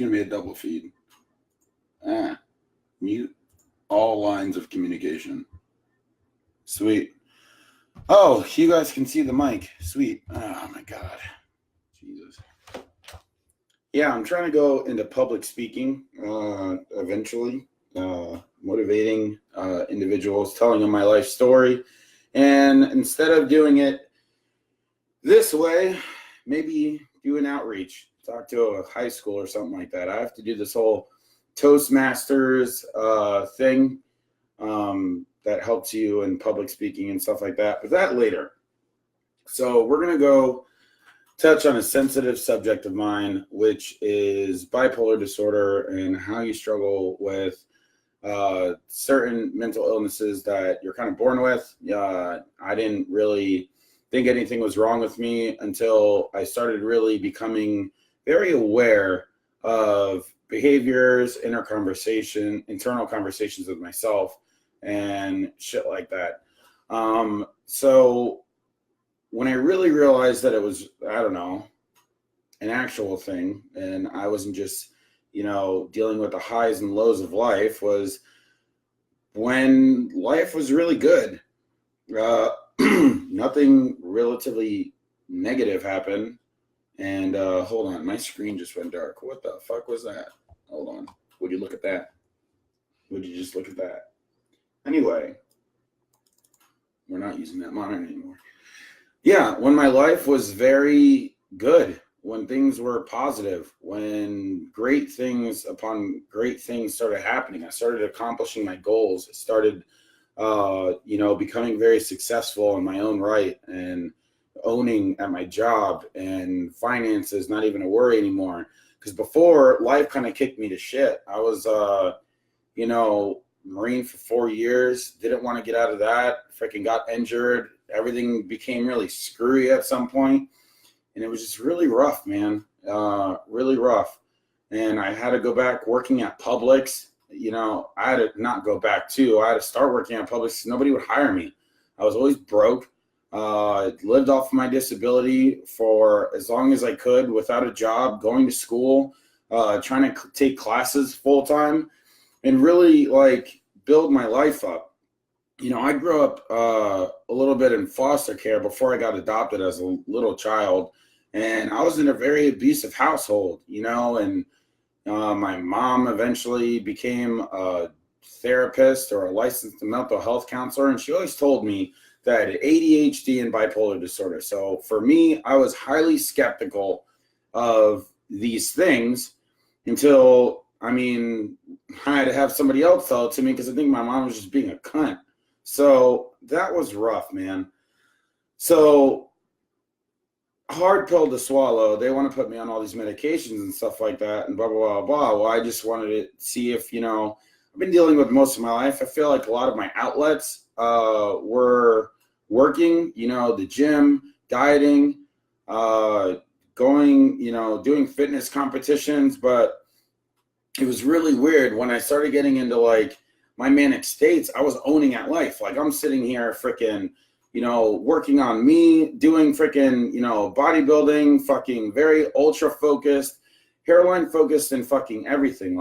going to be a double feed. Mute all lines of communication. Sweet. Oh, you guys can see the mic. Sweet. Oh, my God. Jesus. Yeah, I'm trying to go into public speaking eventually, motivating individuals, telling them my life story. And instead of doing it this way, maybe do an outreach, talk to a high school or something like that. I have to do this whole Toastmasters thing that helps you in public speaking and stuff like that, but that later. So we're going to go touch on a sensitive subject of mine, which is bipolar disorder and how you struggle with certain mental illnesses that you're kind of born with. I didn't really think anything was wrong with me until I started really becoming very aware of behaviors, internal conversations with myself and shit like that. So when I really realized that it was, I don't know, an actual thing, and I wasn't just, dealing with the highs and lows of life, was when life was really good. Nothing relatively negative happened. And hold on, my screen just went dark. What the fuck was that? Hold on. Would you look at that? Would you just look at that? Anyway, we're not using that monitor anymore. Yeah, when my life was very good, when things were positive, when great things upon great things started happening, I started accomplishing my goals. I started, becoming very successful in my own right and owning at my job, and finances not even a worry anymore. Because before, life kind of kicked me to shit. I was, Marine for 4 years, didn't want to get out of that, freaking got injured. Everything became really screwy at some point, and it was just really rough, man, really rough. And I had to go back working at Publix. I had to not go back too. I had to start working at Publix because nobody would hire me. I was always broke. Lived off my disability for as long as I could without a job, going to school, trying to take classes full time, and really build my life up. I grew up a little bit in foster care before I got adopted as a little child, and I was in a very abusive household, and my mom eventually became a therapist or a licensed mental health counselor, and she always told me that I had ADHD and bipolar disorder. So for me, I was highly skeptical of these things until, I had to have somebody else tell it to me because I think my mom was just being a cunt. So that was rough, man. So hard pill to swallow. They want to put me on all these medications and stuff like that and blah, blah, blah, blah. Well, I just wanted to see if, I've been dealing with most of my life. I feel like a lot of my outlets were working, the gym, dieting, going, doing fitness competitions. But it was really weird when I started getting into my manic states. I was owning at life. I'm sitting here freaking, working on me, doing freaking, bodybuilding, fucking very ultra focused, hairline focused, and fucking everything.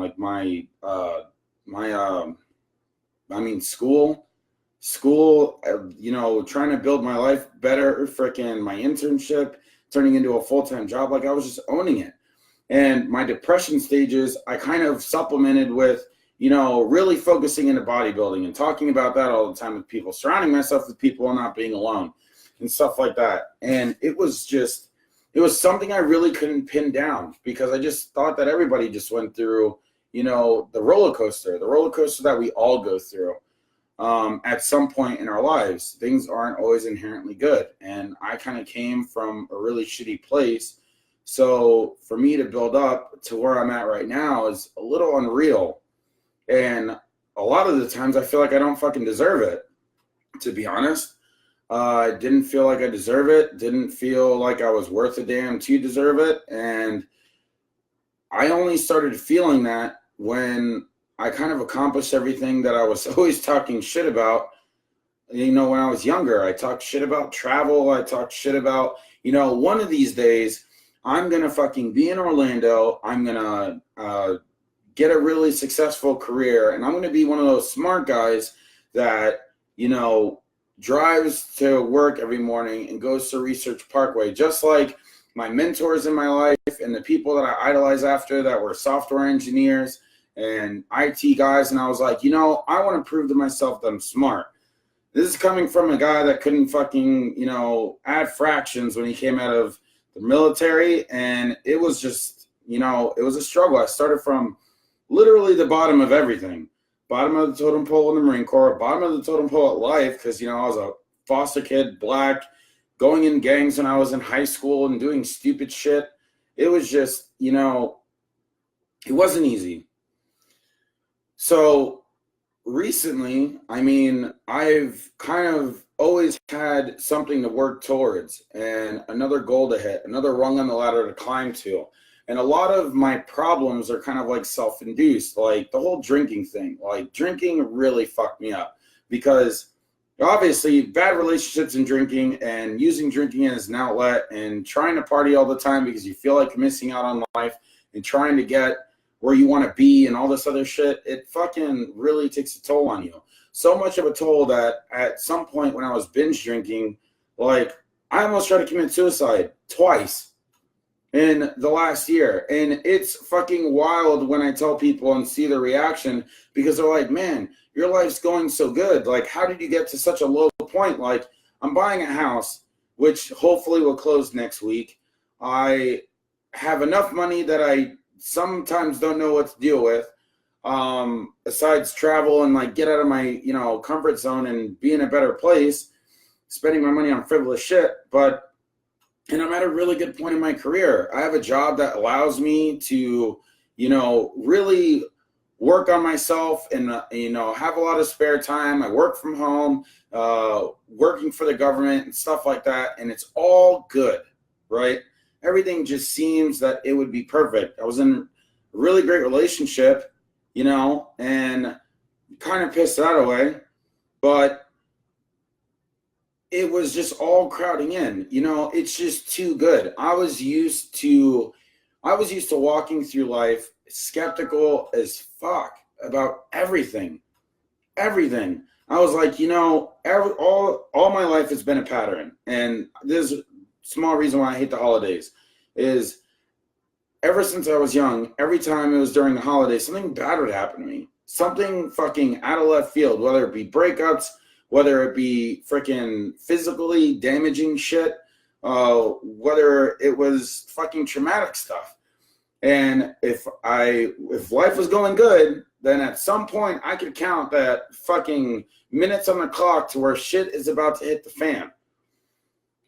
School, trying to build my life better, freaking my internship, turning into a full-time job. I was just owning it. And my depression stages, I kind of supplemented with, really focusing into bodybuilding and talking about that all the time with people, surrounding myself with people and not being alone and stuff like that. And it was something I really couldn't pin down because I just thought that everybody just went through, the roller coaster that we all go through. At some point in our lives, things aren't always inherently good. And I kind of came from a really shitty place. So for me to build up to where I'm at right now is a little unreal. And a lot of the times I feel like I don't fucking deserve it, to be honest. I didn't feel like I deserve it. Didn't feel like I was worth a damn to deserve it. And I only started feeling that when I kind of accomplished everything that I was always talking shit about. When I was younger, I talked shit about travel. I talked shit about, one of these days I'm going to fucking be in Orlando. I'm going to get a really successful career. And I'm going to be one of those smart guys that, you know, drives to work every morning and goes to Research Parkway, just like my mentors in my life and the people that I idolize after that were software engineers and IT guys. And I was like, you know, I want to prove to myself that I'm smart. This is coming from a guy that couldn't fucking, you know, add fractions when he came out of the military. And it was just, you know, it was a struggle. I started from literally the bottom of everything. Bottom of the totem pole in the Marine Corps, bottom of the totem pole at life, because, you know, I was a foster kid, black, going in gangs when I was in high school and doing stupid shit. It was just, you know, it wasn't easy. So recently, I mean, I've kind of always had something to work towards and another goal to hit, another rung on the ladder to climb to. And a lot of my problems are kind of like self-induced, like the whole drinking thing. Like drinking really fucked me up because obviously bad relationships and drinking and using drinking as an outlet and trying to party all the time because you feel like you're missing out on life and trying to get where you want to be and all this other shit, it fucking really takes a toll on you. So much of a toll that at some point when I was binge drinking, like I almost tried to commit suicide twice in the last year. And it's fucking wild when I tell people and see the reaction because they're like, man, your life's going so good. Like, how did you get to such a low point? Like, I'm buying a house, which hopefully will close next week. I have enough money that I sometimes don't know what to deal with, besides travel and like get out of my, you know, comfort zone and be in a better place, spending my money on frivolous shit. And I'm at a really good point in my career. I have a job that allows me to, you know, really work on myself and, you know, have a lot of spare time. I work from home, working for the government and stuff like that. And it's all good, right? Everything just seems that it would be perfect. I was in a really great relationship, you know, and kind of pissed that away. But it was just all crowding in, you know, it's just too good. I was used to walking through life skeptical as fuck about everything. I was like, you know, all my life has been a pattern. And there's a small reason why I hate the holidays is ever since I was young, every time it was during the holidays, something bad would happen to me. Something fucking out of left field, whether it be breakups, whether it be freaking physically damaging shit, whether it was fucking traumatic stuff. And if life was going good, then at some point I could count that fucking minutes on the clock to where shit is about to hit the fan.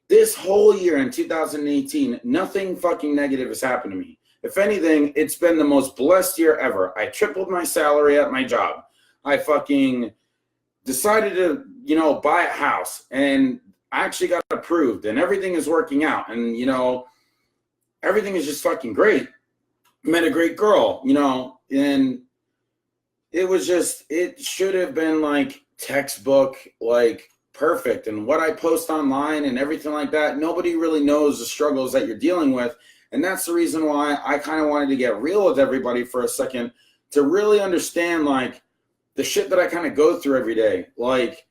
This whole year in 2018, nothing fucking negative has happened to me. If anything, it's been the most blessed year ever. I tripled my salary at my job. I fucking decided to, you know, buy a house and I actually got approved and everything is working out and, you know, everything is just fucking great. Met a great girl, you know, and it was just, it should have been like textbook, like perfect. And what I post online and everything like that, nobody really knows the struggles that you're dealing with. And that's the reason why I kind of wanted to get real with everybody for a second to really understand like the shit that I kind of go through every day, like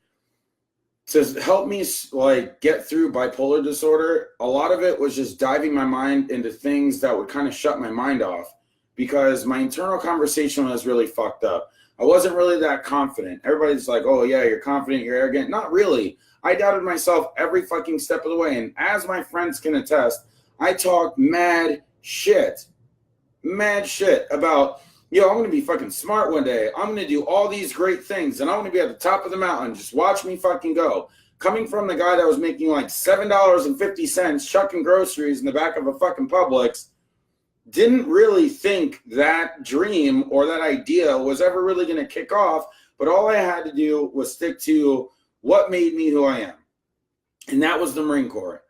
to help me like get through bipolar disorder. A lot of it was just diving my mind into things that would kind of shut my mind off because my internal conversation was really fucked up. I wasn't really that confident. Everybody's like, oh yeah, you're confident, you're arrogant. Not really. I doubted myself every fucking step of the way. And as my friends can attest, I talked mad shit about, yo, I'm going to be fucking smart one day. I'm going to do all these great things, and I'm going to be at the top of the mountain. Just watch me fucking go. Coming from the guy that was making like $7.50 chucking groceries in the back of a fucking Publix, didn't really think that dream or that idea was ever really going to kick off, but all I had to do was stick to what made me who I am, and that was the Marine Corps.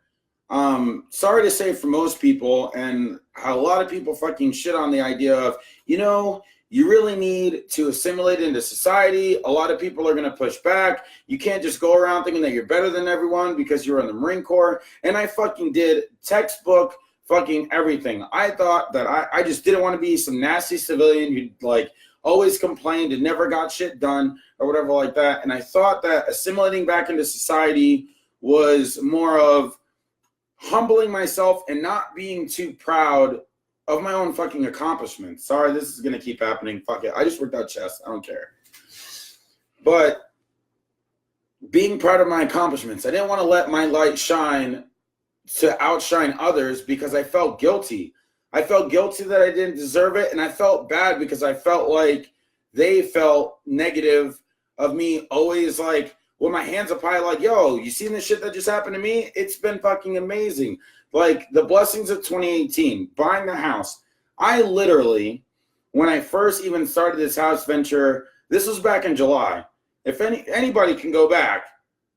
Sorry to say for most people, and a lot of people fucking shit on the idea of, you know, you really need to assimilate into society. A lot of people are going to push back. You can't just go around thinking that you're better than everyone because you're in the Marine Corps. And I fucking did textbook fucking everything. I thought that I just didn't want to be some nasty civilian who like always complained and never got shit done or whatever like that. And I thought that assimilating back into society was more of humbling myself and not being too proud of my own fucking accomplishments. Sorry, this is going to keep happening. Fuck it. I just worked out chest. I don't care. But being proud of my accomplishments, I didn't want to let my light shine to outshine others because I felt guilty. I felt guilty that I didn't deserve it, and I felt bad because I felt like they felt negative of me always like with my hands up high like, yo, you seen this shit that just happened to me? It's been fucking amazing. Like the blessings of 2018, buying the house. I literally, when I first even started this house venture, this was back in July. If anybody can go back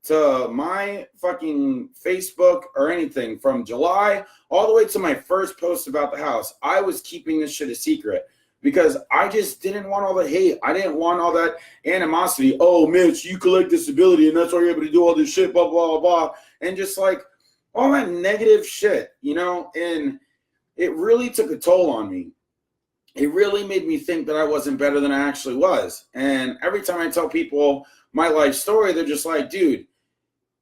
to my fucking Facebook or anything from July all the way to my first post about the house, I was keeping this shit a secret because I just didn't want all the hate. I didn't want all that animosity. Oh, Mitch, you collect disability and that's why you're able to do all this shit, blah, blah, blah, blah. And just like all that negative shit, you know, and it really took a toll on me. It really made me think that I wasn't better than I actually was. And every time I tell people my life story, they're just like, dude,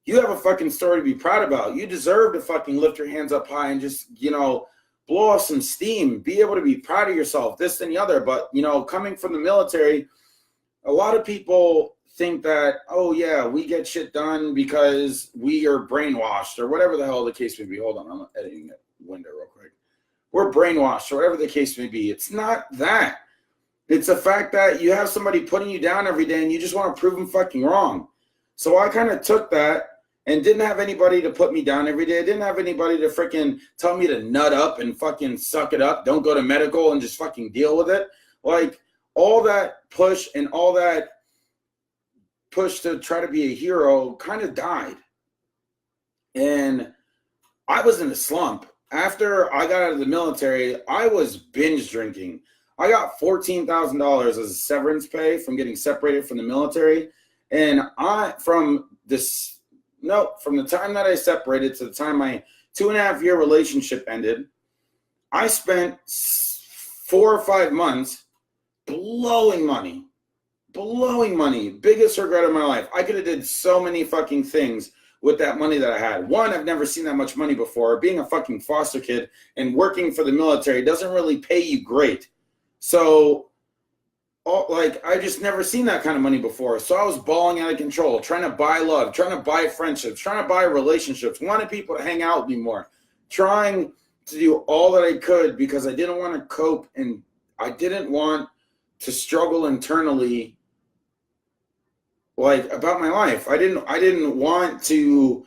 you have a fucking story to be proud about. You deserve to fucking lift your hands up high and just, you know, blow off some steam, be able to be proud of yourself, this and the other. But, you know, coming from the military, a lot of people think that, oh, yeah, we get shit done because we are brainwashed or whatever the hell the case may be. Hold on, I'm editing that window real quick. We're brainwashed or whatever the case may be. It's not that. It's the fact that you have somebody putting you down every day and you just want to prove them fucking wrong. So I kind of took that and didn't have anybody to put me down every day. I didn't have anybody to freaking tell me to nut up and fucking suck it up. Don't go to medical and just fucking deal with it. Like all that push and all that push to try to be a hero kind of died. And I was in a slump. After I got out of the military, I was binge drinking. I got $14,000 as a severance pay from getting separated from the military. And from the time that I separated to the time my 2.5-year relationship ended, I spent 4 or 5 months blowing money. Biggest regret of my life. I could have did so many fucking things with that money that I had. One, I've never seen that much money before. Being a fucking foster kid and working for the military doesn't really pay you great. So, I just never seen that kind of money before. So I was balling out of control, trying to buy love, trying to buy friendships, trying to buy relationships, wanting people to hang out with me more, trying to do all that I could because I didn't want to cope and I didn't want to struggle internally about my life. I didn't want to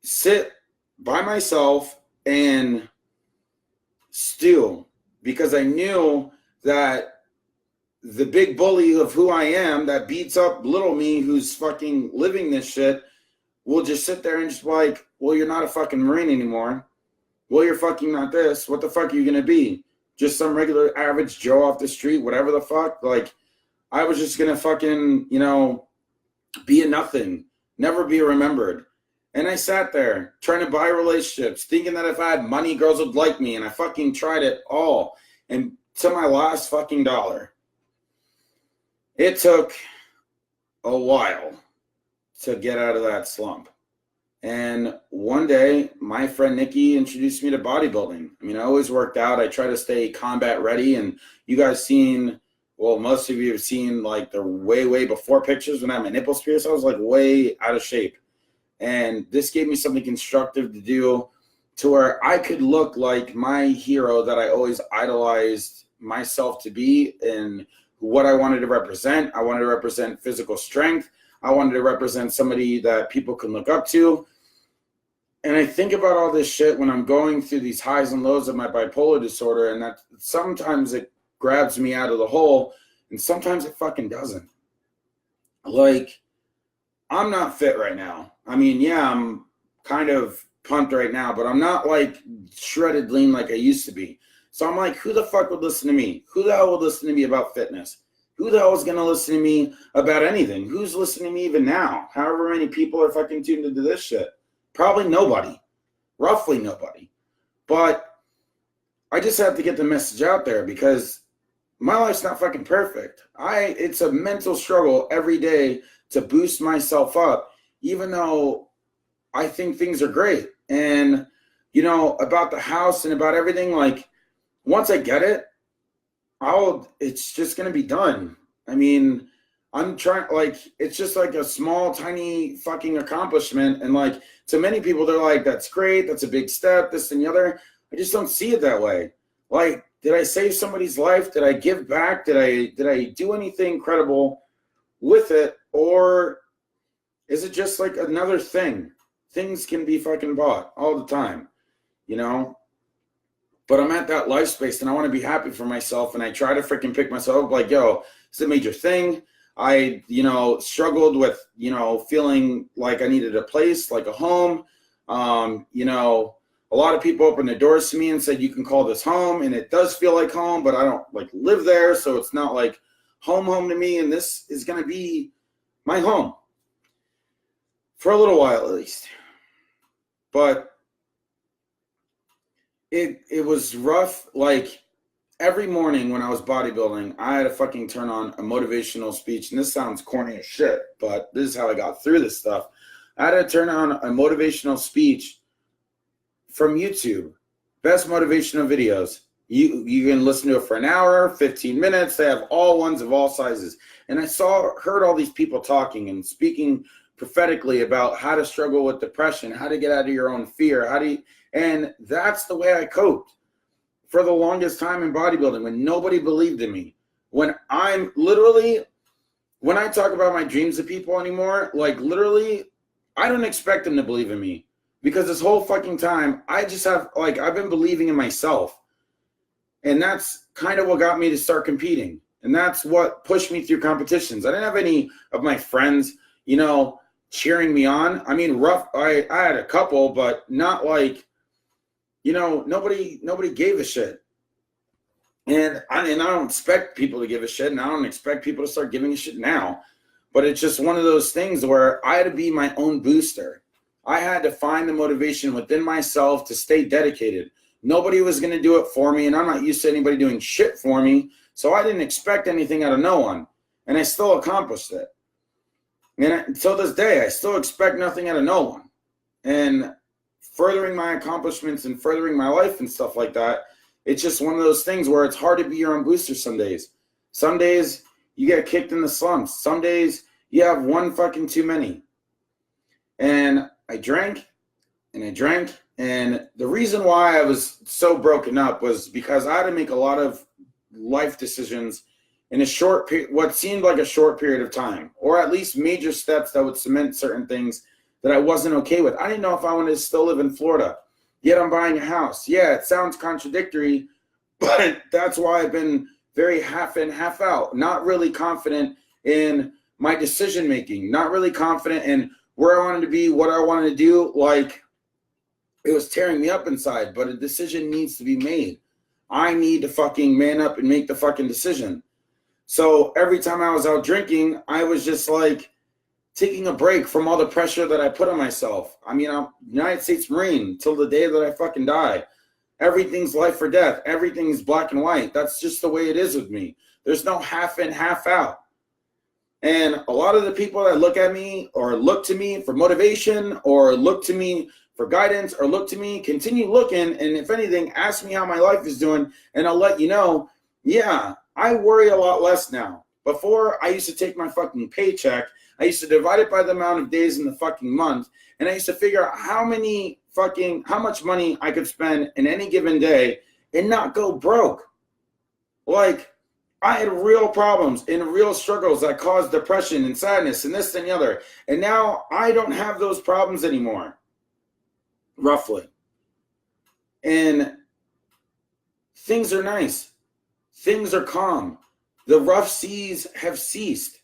sit by myself and steal because I knew that the big bully of who I am that beats up little me who's fucking living this shit will just sit there and just be like, well, you're not a fucking Marine anymore. Well, you're fucking not this. What the fuck are you going to be? Just some regular average Joe off the street, whatever the fuck? Like, I was just going to fucking, you know, be a nothing, never be remembered. And I sat there trying to buy relationships, thinking that if I had money, girls would like me. And I fucking tried it all. And to my last fucking dollar. It took a while to get out of that slump. And one day, my friend Nikki introduced me to bodybuilding. I mean, I always worked out. I try to stay combat ready. And you guys most of you have seen like the way before pictures when I had my nipples pierced. I was like way out of shape. And this gave me something constructive to do to where I could look like my hero that I always idolized myself to be and what I wanted to represent. I wanted to represent physical strength. I wanted to represent somebody that people can look up to. And I think about all this shit when I'm going through these highs and lows of my bipolar disorder, and that sometimes it grabs me out of the hole, and sometimes it fucking doesn't. Like, I'm not fit right now. I mean, yeah, I'm kind of pumped right now, but I'm not like shredded lean like I used to be. So I'm like, who the fuck would listen to me? Who the hell would listen to me about fitness? Who the hell is going to listen to me about anything? Who's listening to me even now? However many people are fucking tuned into this shit. Probably nobody. Roughly nobody. But I just have to get the message out there because my life's not fucking perfect. It's a mental struggle every day to boost myself up, even though I think things are great. And, about the house and about everything, like, once I get it, it's just going to be done. I mean, I'm trying, like, it's just like a small, tiny fucking accomplishment. And like, to many people, they're like, that's great. That's a big step, this and the other. I just don't see it that way. Like, did I save somebody's life? Did I give back? Did I do anything incredible with it? Or is it just like another thing? Things can be fucking bought all the time, But I'm at that life space and I want to be happy for myself. And I try to freaking pick myself up like, yo, it's a major thing. I, struggled with, feeling like I needed a place, like a home. A lot of people opened their doors to me and said, you can call this home. And it does feel like home, but I don't like live there. So it's not like home to me. And this is going to be my home for a little while, at least. But it was rough. Like, every morning when I was bodybuilding, I had to fucking turn on a motivational speech. And this sounds corny as shit, but this is how I got through this stuff. I had to turn on a motivational speech from YouTube. Best motivational videos. You can listen to it for an hour, 15 minutes. They have all ones of all sizes. And I heard all these people talking and speaking prophetically about how to struggle with depression, how to get out of your own fear, and that's the way I coped for the longest time in bodybuilding, when nobody believed in me. When I talk about my dreams to people anymore, like, literally, I don't expect them to believe in me, because this whole fucking time, I've been believing in myself. And that's kind of what got me to start competing. And that's what pushed me through competitions. I didn't have any of my friends, cheering me on. I mean, I had a couple, but not like, nobody gave a shit. And I don't expect people to give a shit, and I don't expect people to start giving a shit now. But it's just one of those things where I had to be my own booster. I had to find the motivation within myself to stay dedicated. Nobody was going to do it for me, and I'm not used to anybody doing shit for me. So I didn't expect anything out of no one. And I still accomplished it. And until this day, I still expect nothing out of no one. And furthering my accomplishments and furthering my life and stuff like that, it's just one of those things where it's hard to be your own booster some days. Some days you get kicked in the slumps. Some days you have one fucking too many. And I drank and I drank. And the reason why I was so broken up was because I had to make a lot of life decisions in what seemed like a short period of time, or at least major steps that would cement certain things that I wasn't okay with. I didn't know if I wanted to still live in Florida, yet I'm buying a house. Yeah, it sounds contradictory, but that's why I've been very half in, half out. Not really confident in my decision making, not really confident in where I wanted to be, what I wanted to do. Like, it was tearing me up inside, but a decision needs to be made. I need to fucking man up and make the fucking decision. So every time I was out drinking, I was just like taking a break from all the pressure that I put on myself. I mean, I'm United States Marine till the day that I fucking die. Everything's life or death. Everything's black and white. That's just the way it is with me. There's no half in, half out. And a lot of the people that look at me or look to me for motivation or look to me for guidance or look to me, continue looking. And if anything, ask me how my life is doing. And I'll let you know, yeah, I worry a lot less now. Before, I used to take my fucking paycheck. I used to divide it by the amount of days in the fucking month. And I used to figure out how much money I could spend in any given day and not go broke. Like, I had real problems and real struggles that caused depression and sadness and this and the other. And now I don't have those problems anymore, roughly. And things are nice. Things are calm. The rough seas have ceased.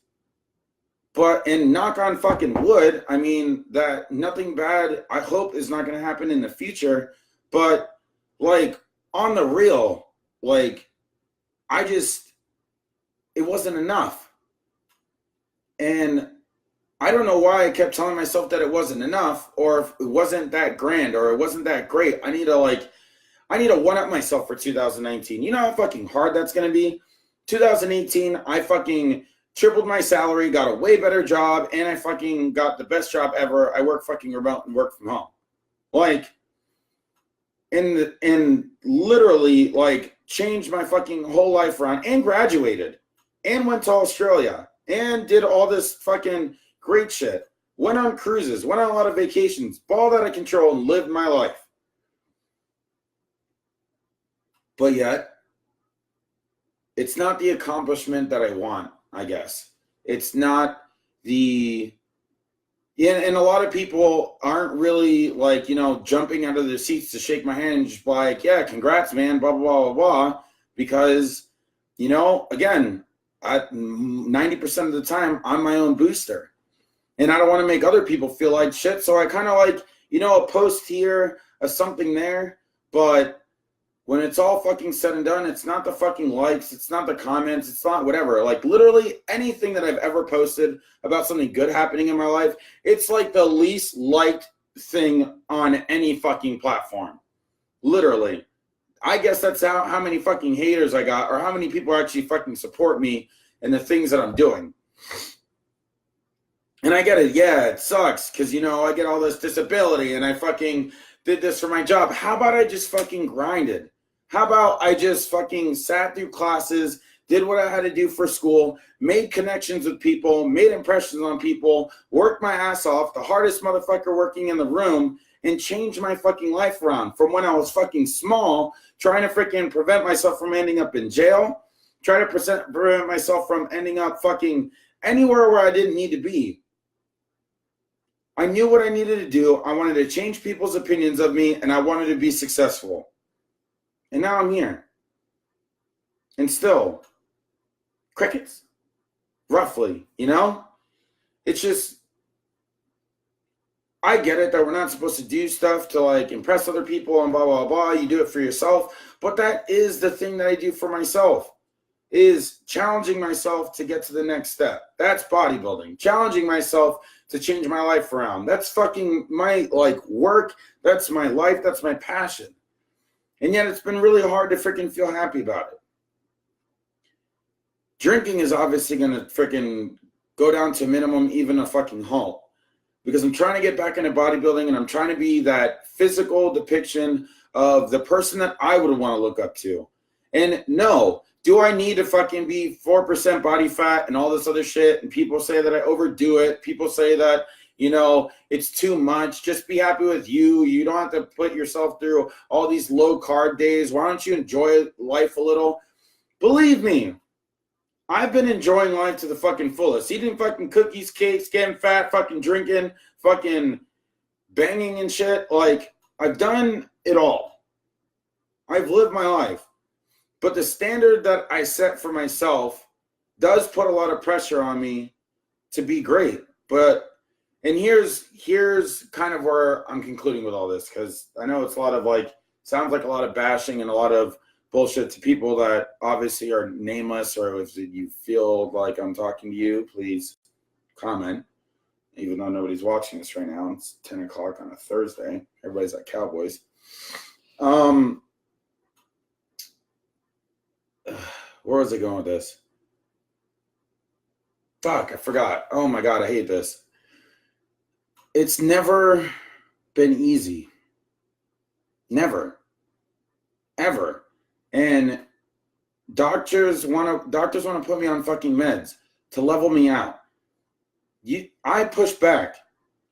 And knock on fucking wood, I mean, that nothing bad, I hope, is not going to happen in the future. But, like, on the real, like, it wasn't enough. And I don't know why I kept telling myself that it wasn't enough, or if it wasn't that grand, or it wasn't that great. I need to, like, I need to one-up myself for 2019. You know how fucking hard that's going to be? 2018, I fucking tripled my salary, got a way better job, and I fucking got the best job ever. I work fucking remote and work from home. Like, and literally, like, changed my fucking whole life around, and graduated, and went to Australia, and did all this fucking great shit. Went on cruises, went on a lot of vacations, balled out of control, and lived my life. But yet, it's not the accomplishment that I want, I guess. It's not the... And a lot of people aren't really, like, you know, jumping out of their seats to shake my hand and just like, yeah, congrats, man, blah, blah, blah, blah, blah. Because, you know, again, 90% of the time, I'm my own booster. And I don't want to make other people feel like shit. So I kind of like, you know, a post here, a something there. But when it's all fucking said and done, it's not the fucking likes, it's not the comments, it's not whatever. Like, literally anything that I've ever posted about something good happening in my life, it's like the least liked thing on any fucking platform. Literally. I guess that's how many fucking haters I got, or how many people actually fucking support me and the things that I'm doing. And I get it. Yeah, it sucks because, you know, I get all this disability and I fucking did this for my job. How about I just fucking grinded? How about I just fucking sat through classes, did what I had to do for school, made connections with people, made impressions on people, worked my ass off, the hardest motherfucker working in the room, and changed my fucking life around from when I was fucking small, trying to freaking prevent myself from ending up in jail, trying to prevent myself from ending up fucking anywhere where I didn't need to be. I knew what I needed to do. I wanted to change people's opinions of me, and I wanted to be successful. And now I'm here. And still, crickets. Roughly, you know? It's just, I get it that we're not supposed to do stuff to, like, impress other people and blah, blah, blah. You do it for yourself. But that is the thing that I do for myself, is challenging myself to get to the next step. That's bodybuilding. Challenging myself to change my life around. That's fucking my, like, work. That's my life. That's my passion. And yet it's been really hard to freaking feel happy about it. Drinking is obviously going to freaking go down to minimum, even a fucking halt. Because I'm trying to get back into bodybuilding, and I'm trying to be that physical depiction of the person that I would want to look up to. And no, do I need to fucking be 4% body fat and all this other shit? And people say that I overdo it. People say that, you know, it's too much. Just be happy with you. You don't have to put yourself through all these low carb days. Why don't you enjoy life a little? Believe me, I've been enjoying life to the fucking fullest. Eating fucking cookies, cakes, getting fat, fucking drinking, fucking banging and shit. Like, I've done it all. I've lived my life. But the standard that I set for myself does put a lot of pressure on me to be great. And here's kind of where I'm concluding with all this, because I know it's a lot of, like, sounds like a lot of bashing and a lot of bullshit to people that obviously are nameless, or if you feel like I'm talking to you, please comment, even though nobody's watching this right now. It's 10 o'clock on a Thursday. Everybody's at Cowboys. Where was I going with this? Fuck, I forgot. Oh my God, I hate this. It's never been easy. Never. Ever. And doctors want to put me on fucking meds to level me out. I push back.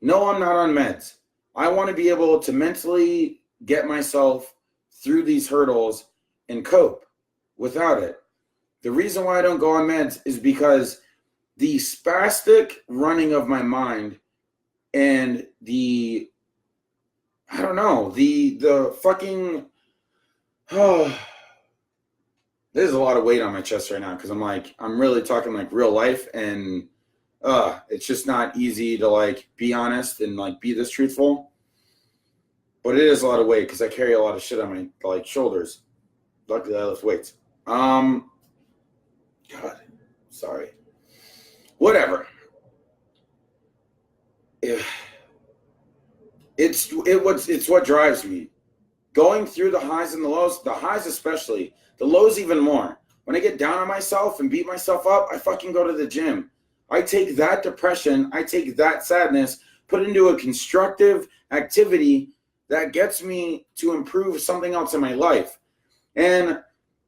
No, I'm not on meds. I want to be able to mentally get myself through these hurdles and cope without it. The reason why I don't go on meds is because the spastic running of my mind and the fucking, there's a lot of weight on my chest right now because I'm really talking like real life, and it's just not easy to like be honest and like be this truthful. But it is a lot of weight because I carry a lot of shit on my like shoulders. Luckily I lift weights. God, sorry. Whatever. It's what drives me. going through the highs and the lows, the highs especially, the lows even more. When I get down on myself and beat myself up, I fucking go to the gym. I take that depression, I take that sadness, put it into a constructive activity that gets me to improve something else in my life. And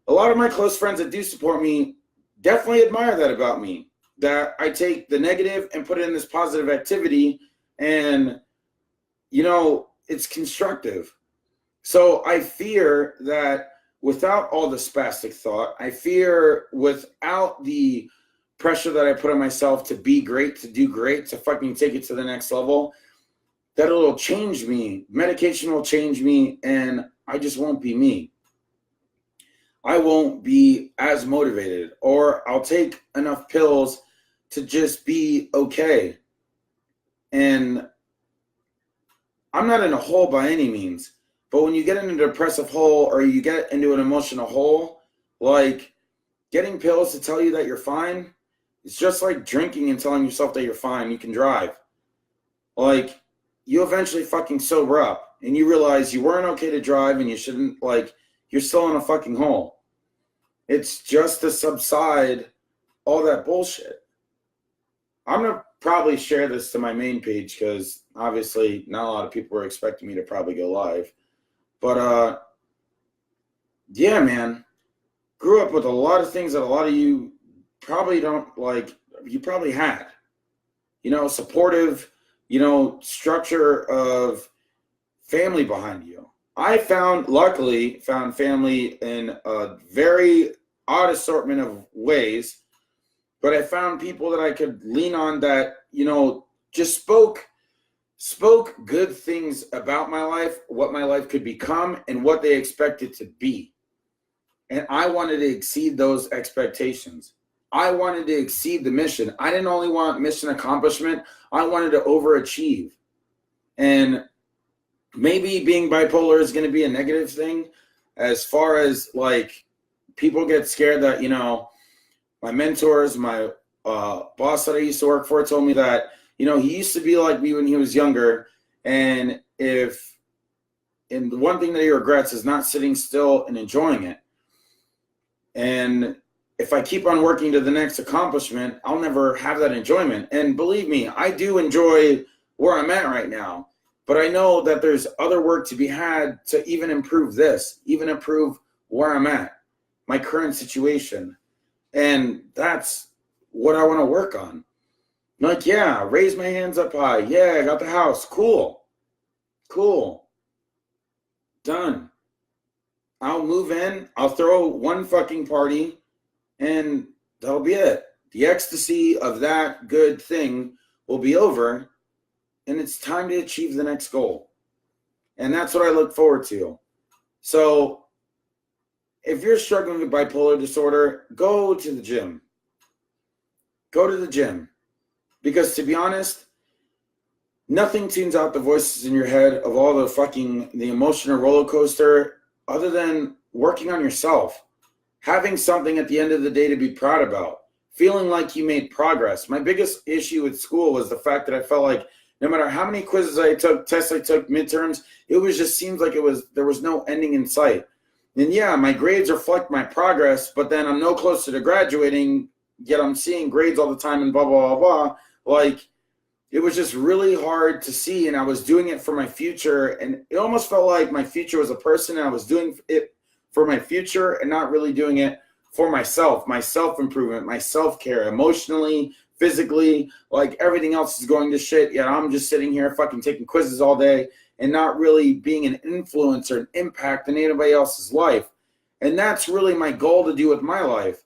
a lot of my close friends that do support me definitely admire that about me, that I take the negative and put it in this positive activity, and, you know, it's constructive. So I fear that without all the spastic thought, I fear without the pressure that I put on myself to be great, to do great, to fucking take it to the next level, that it'll change me. Medication will change me, and I just won't be me. I won't be as motivated, or I'll take enough pills to just be okay. And I'm not in a hole by any means. But when you get in a depressive hole, or you get into an emotional hole, like getting pills to tell you that you're fine, it's just like drinking and telling yourself that you're fine, you can drive. Like, you eventually fucking sober up and you realize you weren't okay to drive and you shouldn't, like, you're still in a fucking hole. It's just to subside all that bullshit. I'm going to probably share this to my main page because obviously not a lot of people were expecting me to probably go live. But, yeah, man, grew up with a lot of things that a lot of you probably don't, like, you probably had. You know, supportive, you know, structure of family behind you. I luckily found family in a very odd assortment of ways, but I found people that I could lean on that, you know, just spoke good things about my life, what my life could become, and what they expected to be. And I wanted to exceed those expectations. I wanted to exceed the mission. I didn't only want mission accomplishment, I wanted to overachieve. And maybe being bipolar is going to be a negative thing, as far as, like, people get scared that, you know, my mentors, my boss that I used to work for told me that, you know, he used to be like me when he was younger, and the one thing that he regrets is not sitting still and enjoying it. And if I keep on working to the next accomplishment, I'll never have that enjoyment. And believe me, I do enjoy where I'm at right now, but I know that there's other work to be had to even improve this, even improve where I'm at, my current situation. And that's what I want to work on. Like, yeah, raise my hands up high. Yeah, I got the house. Cool. Done. I'll move in. I'll throw one fucking party, and that'll be it. The ecstasy of that good thing will be over, and it's time to achieve the next goal. And that's what I look forward to. So if you're struggling with bipolar disorder, go to the gym. Go to the gym. Because to be honest, nothing tunes out the voices in your head of all the emotional roller coaster other than working on yourself. Having something at the end of the day to be proud about. Feeling like you made progress. My biggest issue with school was the fact that I felt like no matter how many quizzes I took, tests I took, midterms, it was just seems like there was no ending in sight. And yeah, my grades reflect my progress, but then I'm no closer to graduating, yet I'm seeing grades all the time and blah, blah, blah, blah. Like, it was just really hard to see, and I was doing it for my future, and it almost felt like my future was a person, and I was doing it for my future and not really doing it for myself, my self-improvement, my self-care, emotionally, physically, like everything else is going to shit, yet I'm just sitting here fucking taking quizzes all day and not really being an influence or an impact in anybody else's life. And that's really my goal to do with my life.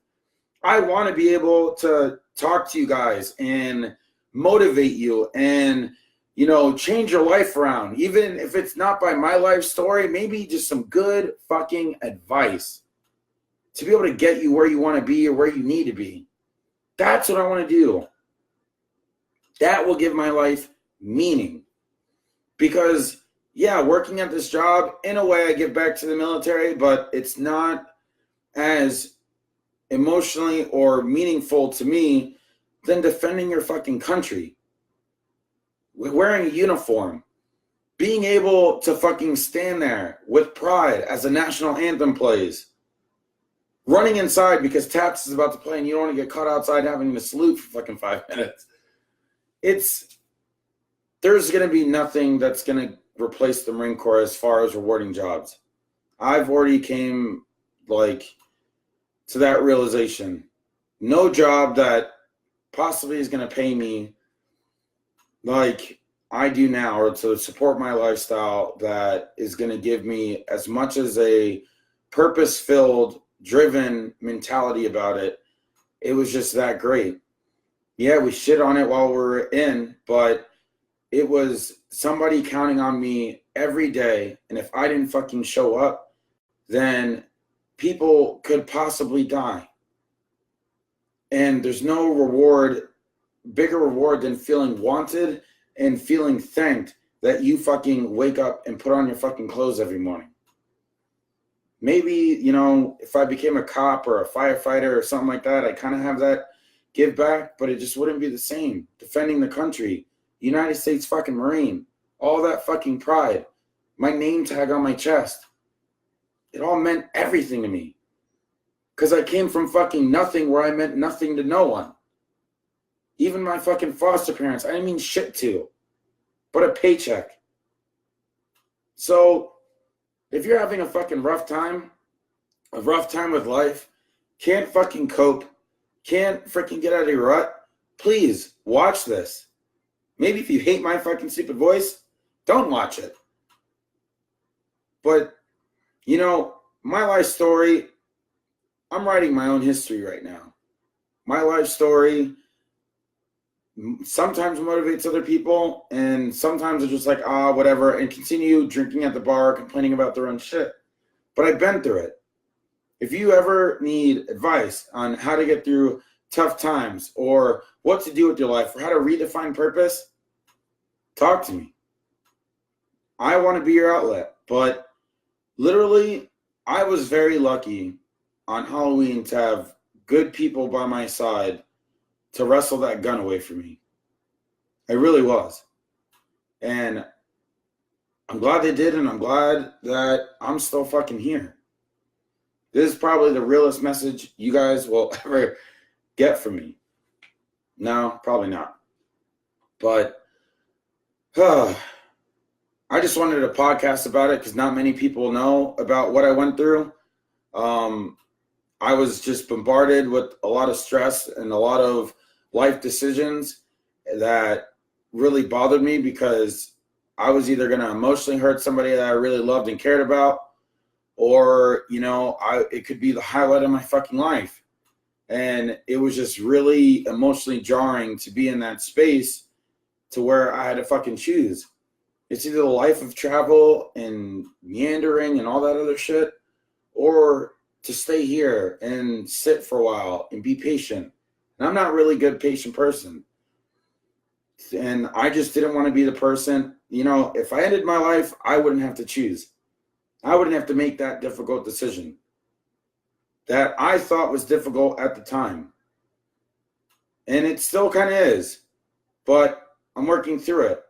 I want to be able to talk to you guys and motivate you and, you know, change your life around. Even if it's not by my life story, maybe just some good fucking advice to be able to get you where you want to be or where you need to be. That's what I want to do. That will give my life meaning. Because, yeah, working at this job, in a way I give back to the military, but it's not as emotionally or meaningful to me than defending your fucking country. Wearing a uniform. being able to fucking stand there with pride as the national anthem plays, running inside because Taps is about to play and you don't want to get caught outside having to salute for fucking 5 minutes. There's going to be nothing that's going to replace the Marine Corps as far as rewarding jobs. I've already came to that realization. No job that possibly is going to pay me like I do now, or to support my lifestyle, that is going to give me as much as a purpose-filled, driven mentality about it. It was just that great. Yeah, we shit on it while we were in, but it was somebody counting on me every day. And if I didn't fucking show up, then people could possibly die. And there's no reward, bigger reward than feeling wanted and feeling thanked that you fucking wake up and put on your fucking clothes every morning. Maybe, if I became a cop or a firefighter or something like that, I kind of have that give back, but it just wouldn't be the same. Defending the country, United States fucking Marine, all that fucking pride, my name tag on my chest. It all meant everything to me. Because I came from fucking nothing where I meant nothing to no one. Even my fucking foster parents, I didn't mean shit to, but a paycheck. So if you're having a fucking rough time with life, can't fucking cope, can't freaking get out of your rut, please watch this. Maybe if you hate my fucking stupid voice, don't watch it. But, my life story, I'm writing my own history right now. My life story sometimes motivates other people, and sometimes it's just like, whatever, and continue drinking at the bar, complaining about their own shit. But I've been through it. If you ever need advice on how to get through tough times, or what to do with your life, or how to redefine purpose, talk to me. I want to be your outlet. But literally, I was very lucky on Halloween to have good people by my side to wrestle that gun away from me. I really was. And I'm glad they did, and I'm glad that I'm still fucking here. This is probably the realest message you guys will ever get from me. No, probably not. But I just wanted a podcast about it because not many people know about what I went through. I was just bombarded with a lot of stress and a lot of life decisions that really bothered me, because I was either going to emotionally hurt somebody that I really loved and cared about, or, it could be the highlight of my fucking life. And it was just really emotionally jarring to be in that space to where I had to fucking choose. It's either the life of travel and meandering and all that other shit, or to stay here and sit for a while and be patient. And I'm not really a good patient person. And I just didn't want to be the person, if I ended my life, I wouldn't have to choose. I wouldn't have to make that difficult decision that I thought was difficult at the time. And it still kind of is, but I'm working through it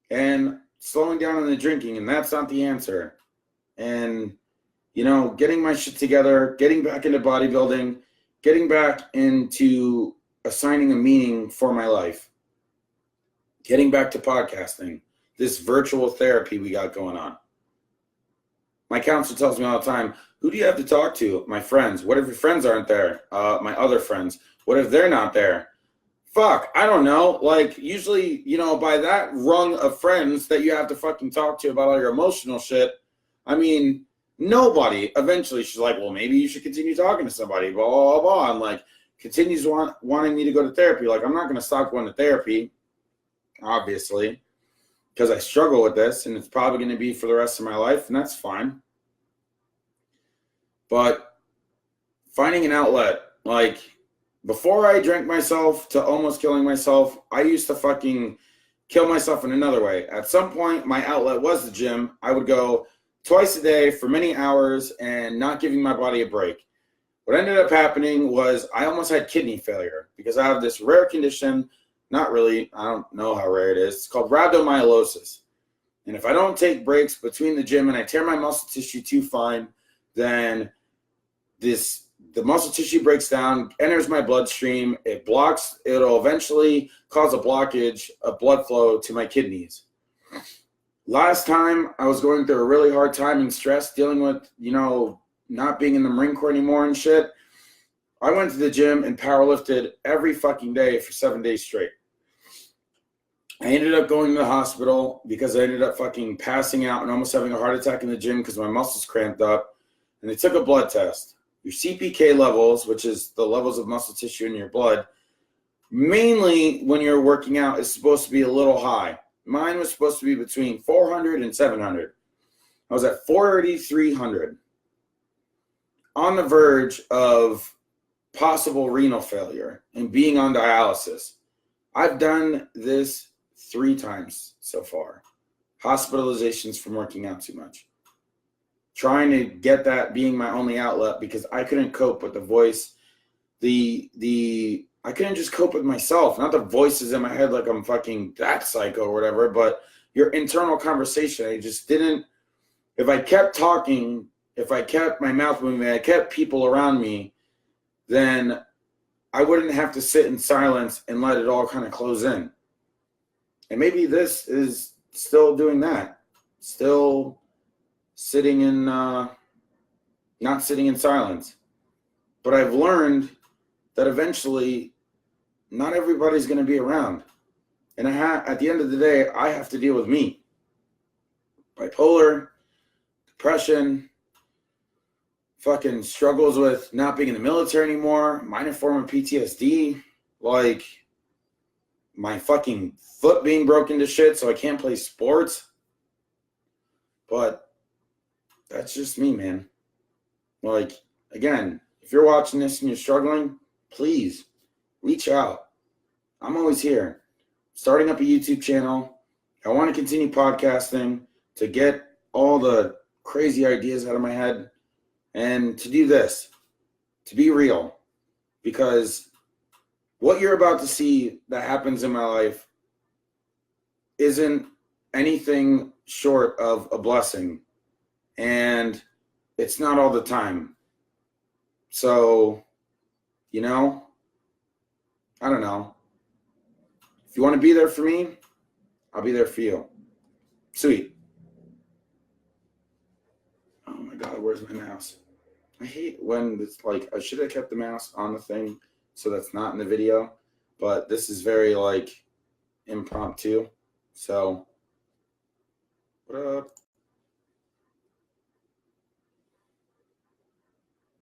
and slowing down on the drinking, and that's not the answer. And, getting my shit together, getting back into bodybuilding, getting back into assigning a meaning for my life, getting back to podcasting, this virtual therapy we got going on. My counselor tells me all the time, who do you have to talk to? My friends. What if your friends aren't there? My other friends. What if they're not there? Fuck, I don't know. Usually, by that rung of friends that you have to fucking talk to about all your emotional shit, nobody. Eventually, she's like, well, maybe you should continue talking to somebody, blah, blah, blah. And continues wanting me to go to therapy. I'm not going to stop going to therapy, obviously, because I struggle with this, and it's probably going to be for the rest of my life, and that's fine. But finding an outlet, before I drank myself to almost killing myself, I used to fucking kill myself in another way. At some point, my outlet was the gym. I would go twice a day for many hours and not giving my body a break. What ended up happening was I almost had kidney failure because I have this rare condition. Not really. I don't know how rare it is. It's called rhabdomyolysis. And if I don't take breaks between the gym and I tear my muscle tissue too fine, then the muscle tissue breaks down, enters my bloodstream, it'll eventually cause a blockage of blood flow to my kidneys. Last time I was going through a really hard time and stress dealing with, not being in the Marine Corps anymore and shit. I went to the gym and powerlifted every fucking day for 7 days straight. I ended up going to the hospital because I ended up fucking passing out and almost having a heart attack in the gym because my muscles cramped up. And they took a blood test. Your CPK levels, which is the levels of muscle tissue in your blood, mainly when you're working out, is supposed to be a little high. Mine was supposed to be between 400 and 700. I was at 4,300. On the verge of possible renal failure and being on dialysis. I've done this 3 times so far. Hospitalizations from working out too much. Trying to get that being my only outlet because I couldn't cope with the voice. I couldn't just cope with myself, not the voices in my head like I'm fucking that psycho or whatever, but your internal conversation. I just didn't, if I kept talking, if I kept my mouth moving, I kept people around me, then I wouldn't have to sit in silence and let it all kind of close in. And maybe this is still doing that. Still sitting in, not sitting in silence. But I've learned that eventually not everybody's going to be around. And at the end of the day, I have to deal with me. Bipolar, depression, fucking struggles with not being in the military anymore, minor form of PTSD, like my fucking foot being broken to shit so I can't play sports. But that's just me, man. Like, again, if you're watching this and you're struggling, please reach out. I'm always here. Starting up a YouTube channel. I want to continue podcasting to get all the crazy ideas out of my head and to do this, to be real. Because what you're about to see that happens in my life isn't anything short of a blessing. And it's not all the time. So, I don't know. If you want to be there for me, I'll be there for you. Sweet. Oh my God, where's my mouse? I hate when it's like, I should have kept the mouse on the thing so that's not in the video. But this is very like impromptu. So, what up?